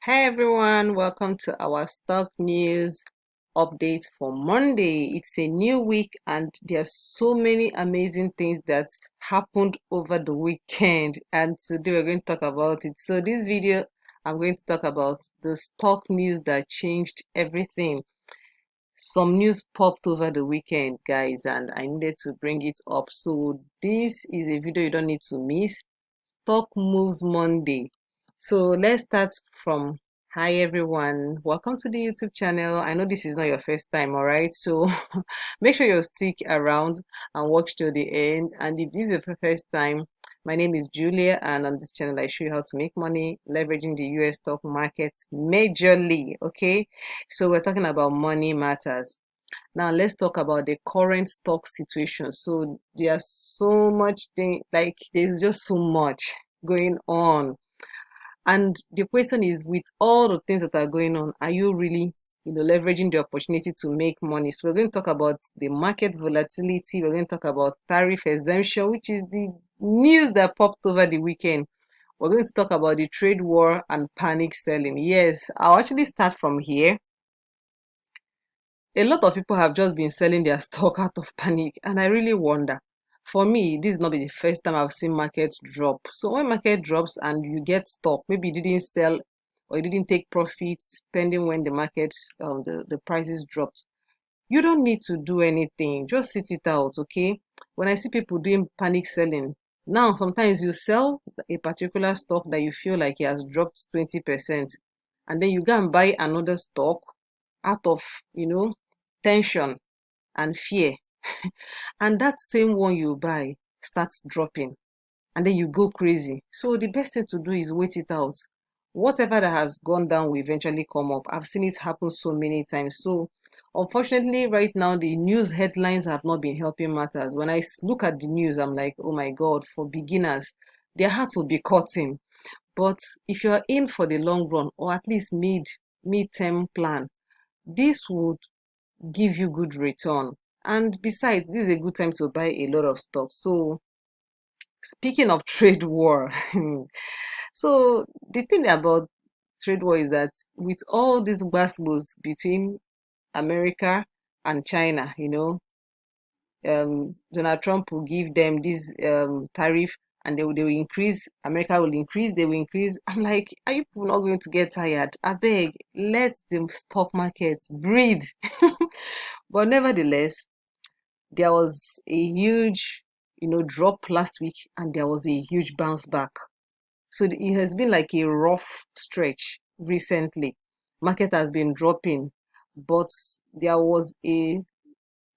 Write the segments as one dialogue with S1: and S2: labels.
S1: Hey everyone, welcome to our stock news update for Monday. It's a new week and there's so many amazing things that happened over the weekend, and today we're going to talk about it. So this video, I'm going to talk about the stock news that changed everything. Some news popped over the weekend, guys, and I needed to bring it up. So this is a video you don't need to miss. Stock moves Monday. So let's start from hi everyone. Welcome to the YouTube channel. I know this is not your first time, all right? So make sure you stick around and watch till the end. And if this is your first time, my name is Julia, and on this channel I show you how to make money leveraging the US stock market majorly. Okay, so we're talking about money matters. Now let's talk about the current stock situation. So there's so much thing, like there's just so much going on. And the question is, with all the things that are going on, are you really, leveraging the opportunity to make money? So we're going to talk about the market volatility. We're going to talk about tariff exemption, which is the news that popped over the weekend. We're going to talk about the trade war and panic selling. Yes, I'll actually start from here. A lot of people have just been selling their stock out of panic, and I really wonder. For me, this is not the first time I've seen markets drop. So when market drops and you get stock, maybe you didn't sell or you didn't take profits, depending when the market, the prices dropped. You don't need to do anything. Just sit it out, okay? When I see people doing panic selling, now sometimes you sell a particular stock that you feel like it has dropped 20%, and then you go and buy another stock out of, tension and fear. And that same one you buy starts dropping, and then you go crazy. So the best thing to do is wait it out. Whatever that has gone down will eventually come up. I've seen it happen so many times. So unfortunately, right now, the news headlines have not been helping matters. When I look at the news, I'm like, oh my God, for beginners, their hearts will be cutting. But if you're in for the long run, or at least mid-term plan, this would give you good return. And besides, this is a good time to buy a lot of stocks. So speaking of trade war, so the thing about trade war is that with all these gbasgbos between America and China, Donald Trump will give them this tariff, and they will increase, America will increase, they will increase. I'm like, are you people not going to get tired? I beg, let the stock market breathe. But nevertheless, there was a huge, drop last week, and there was a huge bounce back. So it has been like a rough stretch recently. Market has been dropping, but there was a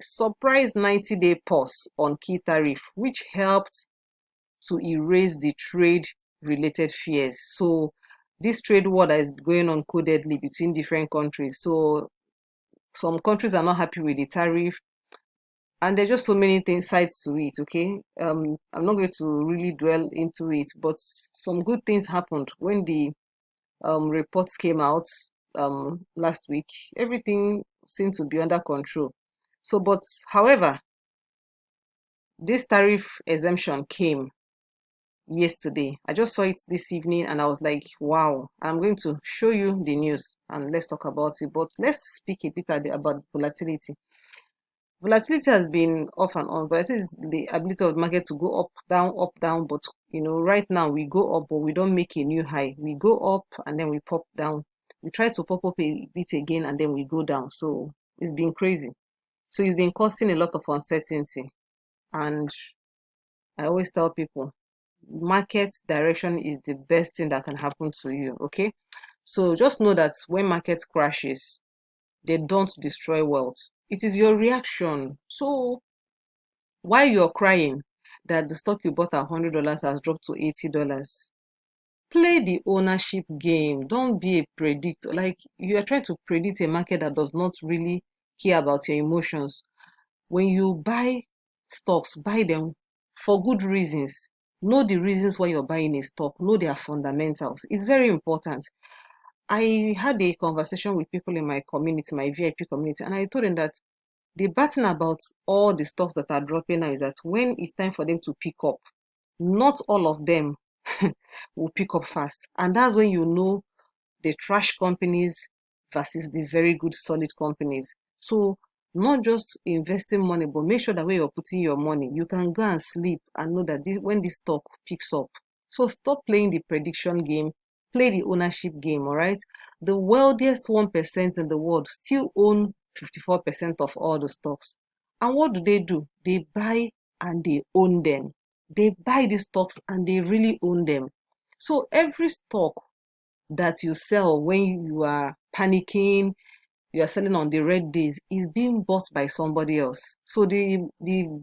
S1: surprise 90-day pause on key tariff, which helped to erase the trade related fears. So this trade war that is going on codedly between different countries. So some countries are not happy with the tariff, and there's just so many things sides to it. Okay, I'm not going to really dwell into it, but some good things happened when the reports came out last week. Everything seemed to be under control. So, but however, this tariff exemption came yesterday. I just saw it this evening and I was like, wow. I'm going to show you the news and let's talk about it. But let's speak a bit about volatility. Volatility has been off and on. Volatility is the ability of the market to go up, down. But right now we go up, but we don't make a new high. We go up and then we pop down. We try to pop up a bit again and then we go down. So it's been crazy. So it's been causing a lot of uncertainty. And I always tell people, market direction is the best thing that can happen to you. Okay, so just know that when market crashes, they don't destroy wealth. It is your reaction. So while you're crying that the stock you bought at $100 has dropped to $80, play the ownership game. Don't be a predictor. Like, you are trying to predict a market that does not really care about your emotions. When you buy stocks, buy them for good reasons. Know the reasons why you're buying a stock. Know their fundamentals. It's very important. I had a conversation with people in my community, my VIP community, and I told them that the bad thing about all the stocks that are dropping now is that when it's time for them to pick up, not all of them will pick up fast. And that's when you know the trash companies versus the very good solid companies. So not just investing money, but make sure that where you're putting your money, you can go and sleep and know that when this stock picks up. So stop playing the prediction game, play the ownership game, all right? The wealthiest 1% in the world still own 54% of all the stocks. And what do? They buy and they own them. They buy the stocks and they really own them. So every stock that you sell when you are panicking, you are selling on the red days, is being bought by somebody else. So the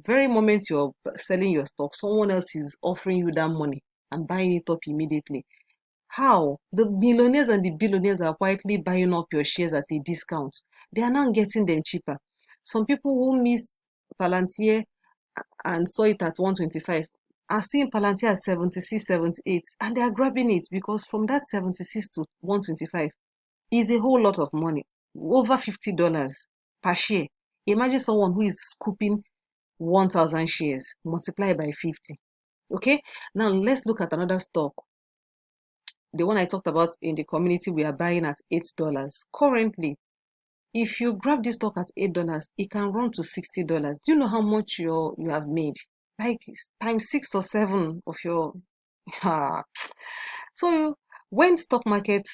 S1: very moment you're selling your stock, someone else is offering you that money and buying it up immediately. How? The millionaires and the billionaires are quietly buying up your shares at a discount. They are now getting them cheaper. Some people who miss Palantir and saw it at 125 are seeing Palantir at 76, 78, and they are grabbing it because from that 76 to 125 is a whole lot of money, over $50 per share. Imagine someone who is scooping 1,000 shares, multiply by 50. Okay, now let's look at another stock. The one I talked about in the community, we are buying at $8. Currently, if you grab this stock at $8, it can run to $60. Do you know how much you have made? Like times 6 or 7 of your. So when stock market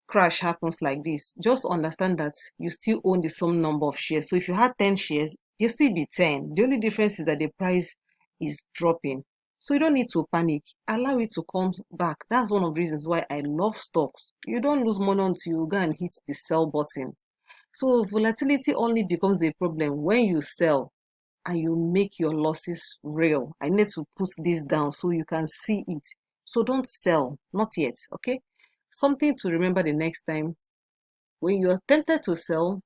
S1: crash happens like this, just understand that you still own the same number of shares. So if you had 10 shares, you'll still be 10. The only difference is that the price is dropping. So you don't need to panic. Allow it to come back. That's one of the reasons why I love stocks. You don't lose money until you go and hit the sell button. So volatility only becomes a problem when you sell and you make your losses real. I need to put this down so you can see it. So don't sell, not yet, okay? Something to remember the next time when you're tempted to sell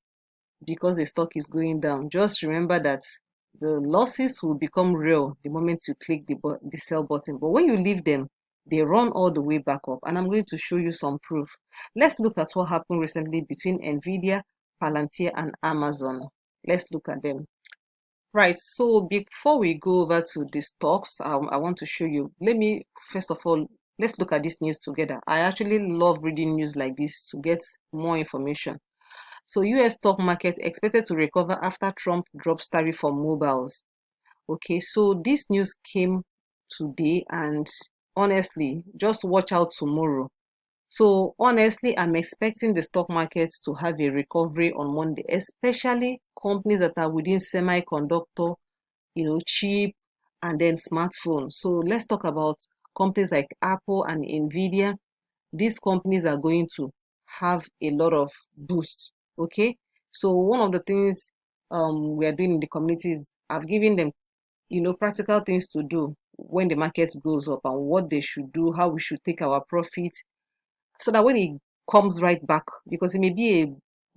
S1: because the stock is going down, just remember that the losses will become real the moment you click the sell button. But when you leave them, they run all the way back up. And I'm going to show you some proof. Let's look at what happened recently between Nvidia, Palantir, and Amazon. Let's look at them. Right, so before we go over to the stocks, I want to show you. First of all, let's look at this news together. I actually love reading news like this to get more information. So US stock market expected to recover after Trump drops tariff on mobiles. Okay, so this news came today, and honestly, just watch out tomorrow. So honestly, I'm expecting the stock market to have a recovery on Monday, especially companies that are within semiconductor, chip, and then smartphone. So let's talk about companies like Apple and Nvidia. These companies are going to have a lot of boost. Okay, so one of the things we are doing in the community is I've given them practical things to do when the market goes up and what they should do, how we should take our profit, so that when it comes right back, because it may be a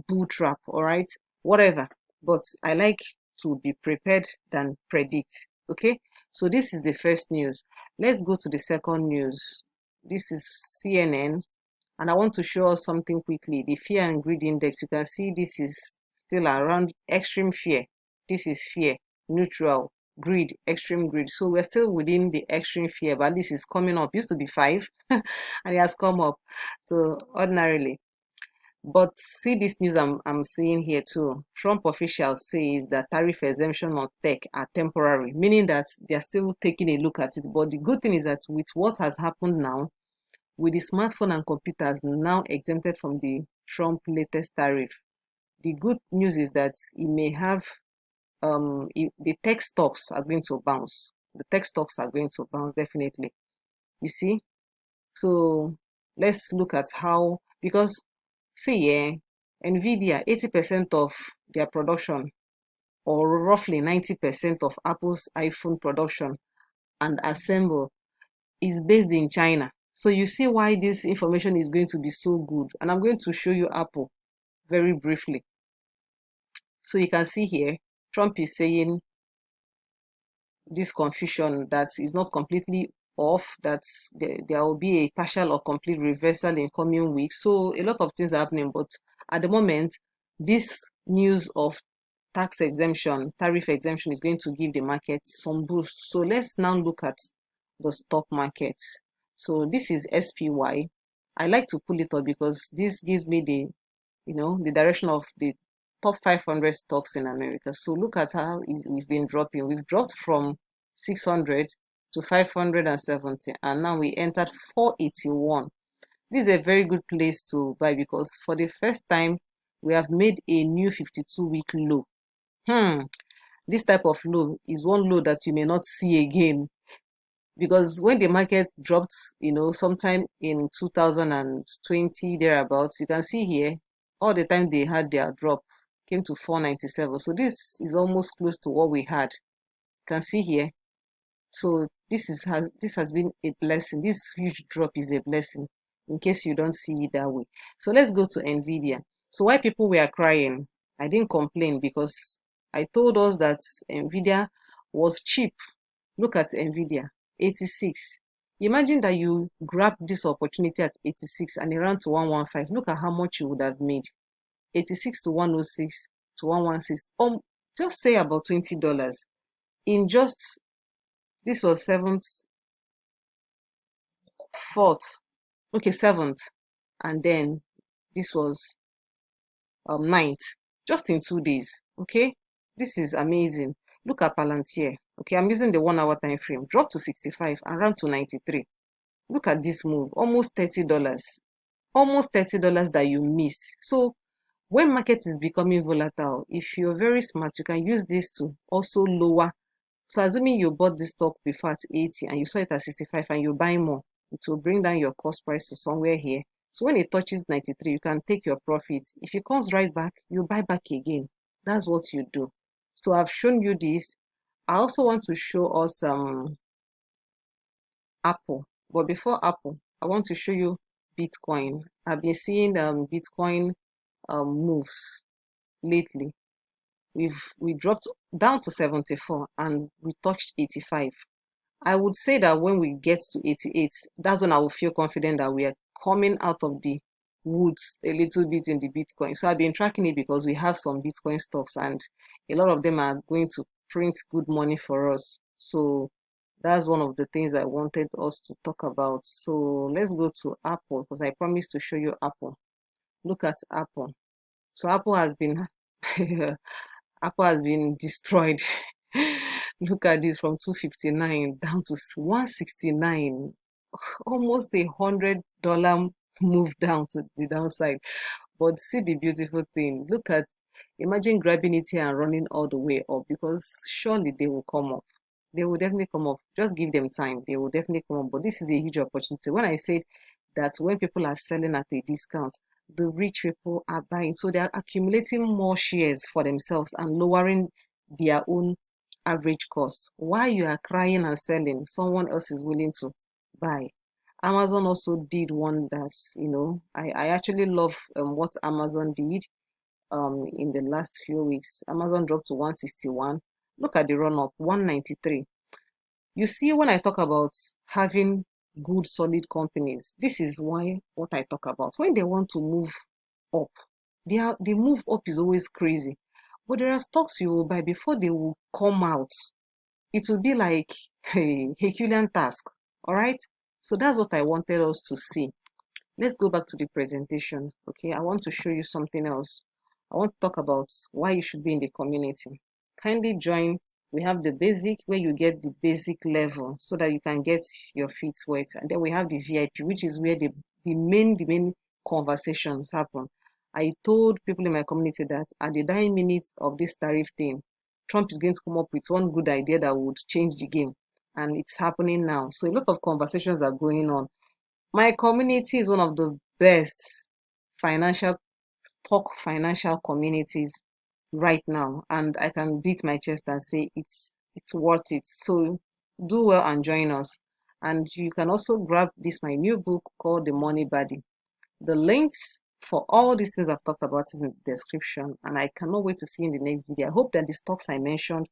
S1: bull trap, all right, whatever. But I like to be prepared than predict. Okay, so this is the first news. Let's go to the second news. This is CNN, and I want to show us something quickly. The fear and greed index, you can see this is still around extreme fear. This is fear, neutral, greed, extreme greed. So we're still within the extreme fear, but this is coming up. It used to be 5 and it has come up. So ordinarily. But see this news I'm seeing here too. Trump officials says that tariff exemption on tech are temporary, meaning that they're still taking a look at it. But the good thing is that with what has happened now, with the smartphone and computers now exempted from the Trump latest tariff, the good news is that it may have the tech stocks are going to bounce. The tech stocks are going to bounce definitely. You see? So let's look at how, because see, Nvidia, 80% of their production, or roughly 90% of Apple's iPhone production and assemble is based in China. So you see why this information is going to be so good. And I'm going to show you Apple very briefly. So you can see here, Trump is saying this confusion that is not completely off, that there will be a partial or complete reversal in coming weeks. So a lot of things are happening, but at the moment, this news of tax exemption, tariff exemption is going to give the market some boost. So let's now look at the stock market. So this is SPY, I like to pull it up because this gives me the direction of the top 500 stocks in America. So look at how we've been dropping. We've dropped from 600 to 570, and now we entered 481. This is a very good place to buy because for the first time, we have made a new 52-week low. This type of low is one low that you may not see again, because when the market dropped, sometime in 2020 thereabouts, you can see here all the time they had their drop came to 497. So this is almost close to what we had. You can see here. So this has been a blessing. This huge drop is a blessing, in case you don't see it that way. So let's go to Nvidia. So why people were crying, I didn't complain because I told us that Nvidia was cheap. Look at Nvidia, 86. Imagine that you grab this opportunity at 86 and it ran to 115. Look at how much you would have made. 86 to 106 to 116. Just say about $20 in just, this was 7th, 4th, okay, 7th, and then this was 9th, just in 2 days. Okay, this is amazing. Look at Palantir. Okay, I'm using the 1 hour time frame. Dropped to 65 and ran to 93. Look at this move, almost $30. Almost $30 that you missed. So when market is becoming volatile, if you're very smart, you can use this to also lower. So assuming you bought this stock before at 80 and you saw it at 65 and you buy more, it will bring down your cost price to somewhere here. So when it touches 93, you can take your profits. If it comes right back, you buy back again. That's what you do. So I've shown you this. I also want to show us Apple. But before Apple, I want to show you Bitcoin. I've been seeing Bitcoin moves lately. We dropped down to 74 and we touched 85. I would say that when we get to 88, that's when I will feel confident that we are coming out of the woods a little bit in the Bitcoin. So I've been tracking it because we have some Bitcoin stocks and a lot of them are going to print good money for us. So that's one of the things I wanted us to talk about. So let's go to Apple because I promised to show you Apple. Look at Apple. So Apple has been Apple has been destroyed. Look at this, from 259 down to 169. Almost $100 move down to the downside. But see the beautiful thing. Look at, imagine grabbing it here and running all the way up, because surely they will come up. They will definitely come up. Just give them time. They will definitely come up. But this is a huge opportunity. When I said that when people are selling at a discount, the rich people are buying. So they are accumulating more shares for themselves and lowering their own average cost. While you are crying and selling, someone else is willing to buy. Amazon also did wonders. I actually love what Amazon did in the last few weeks. Amazon dropped to 161. Look at the run up, 193. You see, when I talk about having good solid companies, this is why what I talk about. When they want to move up, the move up is always crazy. But there are stocks you will buy before they will come out. It will be like a Herculean task. All right. So that's what I wanted us to see. Let's go back to the presentation. Okay, I want to show you something else. I want to talk about why you should be in the community. Kindly join. We have the basic, where you get the basic level so that you can get your feet wet. And then we have the VIP, which is where the main conversations happen. I told people in my community that at the dying minutes of this tariff thing, Trump is going to come up with one good idea that would change the game. And it's happening now. So a lot of conversations are going on. My community is one of the best financial communities right now, and I can beat my chest and say it's worth it. So do well and join us. And you can also grab this my new book called The Money Body. The links for all these things I've talked about is in the description, and I cannot wait to see you in the next video. I hope that the stocks I mentioned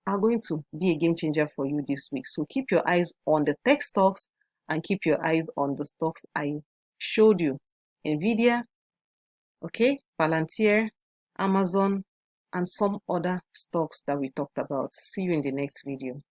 S1: are going to be a game changer for you this week. So keep your eyes on the tech stocks and keep your eyes on the stocks I showed you. Nvidia, okay, Palantir, Amazon, and some other stocks that we talked about. See you in the next video.